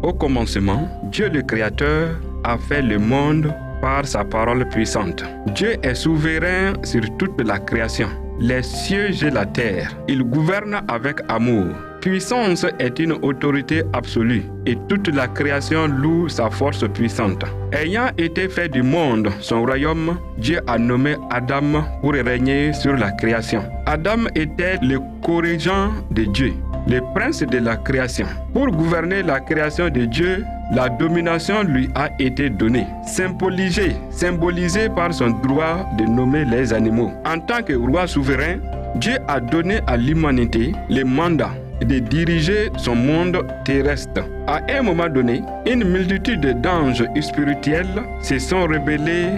Au commencement, Dieu le Créateur a fait le monde par sa parole puissante. Dieu est souverain sur toute la création, les cieux et la terre. Il gouverne avec amour. Puissance est une autorité absolue et toute la création loue sa force puissante. Ayant été fait du monde son royaume, Dieu a nommé Adam pour régner sur la création. Adam était le co-régent de Dieu, le prince de la création. Pour gouverner la création de Dieu, la domination lui a été donnée, symbolisée par son droit de nommer les animaux. En tant que roi souverain, Dieu a donné à l'humanité le mandat de diriger son monde terrestre. À un moment donné, une multitude d'anges spirituels se sont rebellés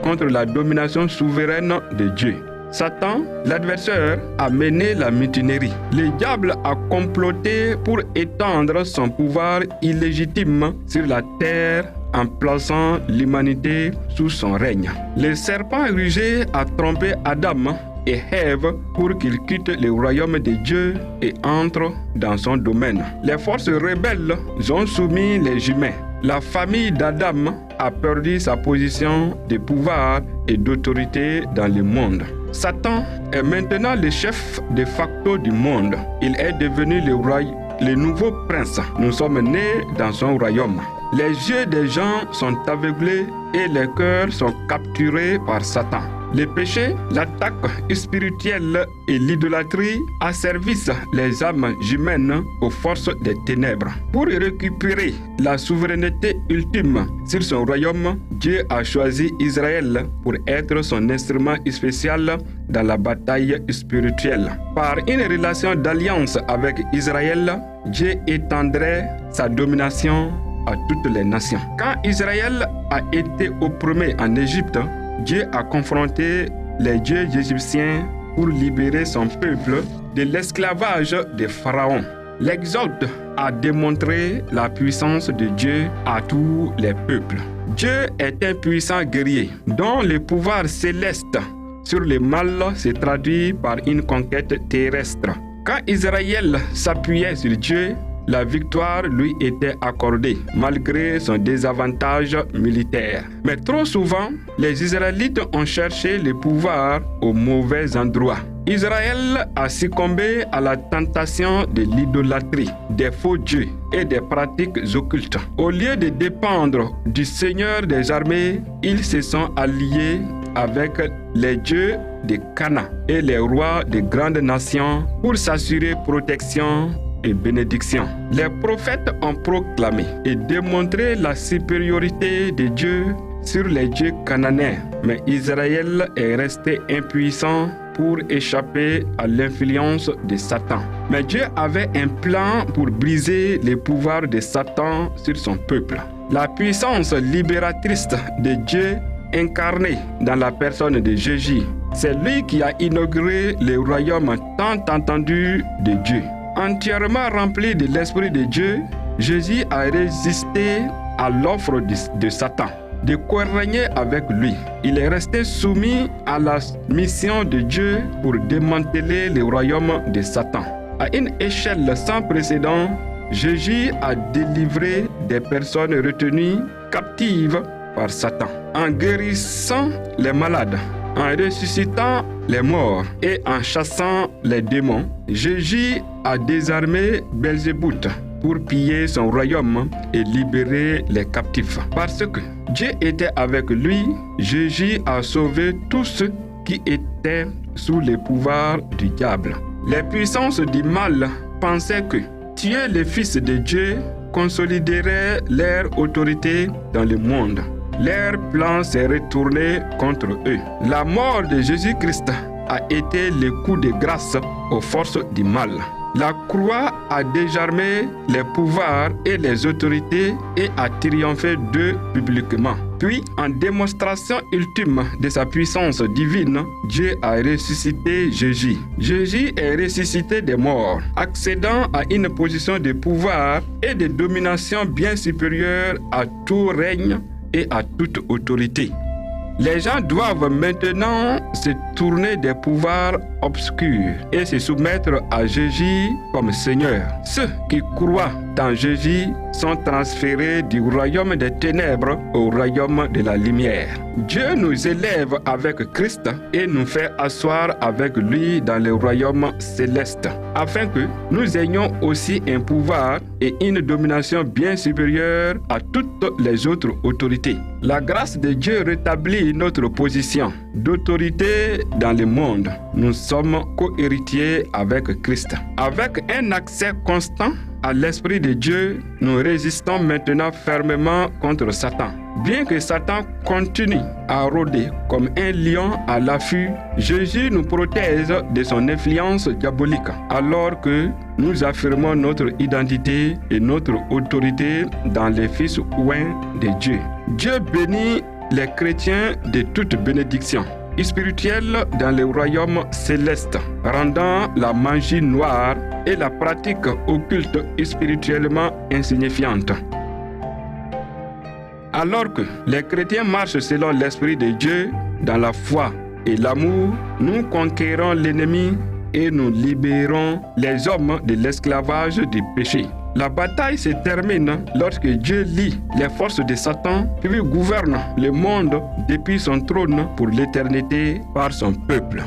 contre la domination souveraine de Dieu. Satan, l'adversaire, a mené la mutinerie. Le diable a comploté pour étendre son pouvoir illégitime sur la terre en plaçant l'humanité sous son règne. Le serpent rusé a trompé Adam et Ève pour qu'ils quittent le royaume de Dieu et entrent dans son domaine. Les forces rebelles ont soumis les humains. La famille d'Adam a perdu sa position de pouvoir et d'autorité dans le monde. Satan est maintenant le chef de facto du monde. Il est devenu le nouveau prince. Nous sommes nés dans son royaume. Les yeux des gens sont aveuglés et les cœurs sont capturés par Satan. Le péché, l'attaque spirituelle et l'idolâtrie asservissent les âmes humaines aux forces des ténèbres. Pour récupérer la souveraineté ultime sur son royaume, Dieu a choisi Israël pour être son instrument spécial dans la bataille spirituelle. Par une relation d'alliance avec Israël, Dieu étendrait sa domination à toutes les nations. Quand Israël a été opprimé en Égypte, Dieu a confronté les dieux égyptiens pour libérer son peuple de l'esclavage de Pharaon. L'Exode a démontré la puissance de Dieu à tous les peuples. Dieu est un puissant guerrier dont le pouvoir céleste sur le mal se traduit par une conquête terrestre. Quand Israël s'appuyait sur Dieu, la victoire lui était accordée malgré son désavantage militaire. Mais trop souvent, les Israélites ont cherché le pouvoir au mauvais endroit. Israël a succombé à la tentation de l'idolâtrie, des faux dieux et des pratiques occultes. Au lieu de dépendre du Seigneur des armées, ils se sont alliés avec les dieux de Canaan et les rois de grandes nations pour s'assurer protection et bénédiction. Les prophètes ont proclamé et démontré la supériorité de Dieu sur les dieux cananéens, mais Israël est resté impuissant pour échapper à l'influence de Satan. Mais Dieu avait un plan pour briser les pouvoirs de Satan sur son peuple. La puissance libératrice de Dieu incarnée dans la personne de Jésus, c'est lui qui a inauguré le royaume tant entendu de Dieu. Entièrement rempli de l'Esprit de Dieu, Jésus a résisté à l'offre de Satan de co-régner avec lui. Il est resté soumis à la mission de Dieu pour démanteler le royaume de Satan. À une échelle sans précédent, Jésus a délivré des personnes retenues captives par Satan, en guérissant les malades, en ressuscitant les morts et en chassant les démons. Jésus a désarmé Belzébuth pour piller son royaume et libérer les captifs. Parce que Dieu était avec lui, Jésus a sauvé tous ceux qui étaient sous le pouvoir du diable. Les puissances du mal pensaient que tuer le Fils de Dieu consoliderait leur autorité dans le monde. Leur plan s'est retourné contre eux. La mort de Jésus-Christ a été le coup de grâce aux forces du mal. La croix a désarmé les pouvoirs et les autorités et a triomphé d'eux publiquement. Puis, en démonstration ultime de sa puissance divine, Dieu a ressuscité Jésus. Jésus est ressuscité des morts, accédant à une position de pouvoir et de domination bien supérieure à tout règne et à toute autorité. Les gens doivent maintenant se tourner des pouvoirs obscurs et se soumettre à Jésus comme Seigneur. Ceux qui croient en Jésus sont transférés du royaume des ténèbres au royaume de la lumière. Dieu nous élève avec Christ et nous fait asseoir avec lui dans le royaume céleste, afin que nous ayons aussi un pouvoir et une domination bien supérieure à toutes les autres autorités. La grâce de Dieu rétablit notre position d'autorité dans le monde. Nous sommes co-héritiers avec Christ. Avec un accès constant à l'Esprit de Dieu, nous résistons maintenant fermement contre Satan. Bien que Satan continue à rôder comme un lion à l'affût, Jésus nous protège de son influence diabolique, alors que nous affirmons notre identité et notre autorité dans les fils oints de Dieu. Dieu bénit les chrétiens de toute bénédiction spirituelle dans le royaume céleste, rendant la magie noire et la pratique occulte spirituellement insignifiante. Alors que les chrétiens marchent selon l'Esprit de Dieu dans la foi et l'amour, nous conquérons l'ennemi et nous libérons les hommes de l'esclavage du péché. La bataille se termine lorsque Dieu lie les forces de Satan puis gouverne le monde depuis son trône pour l'éternité par son peuple.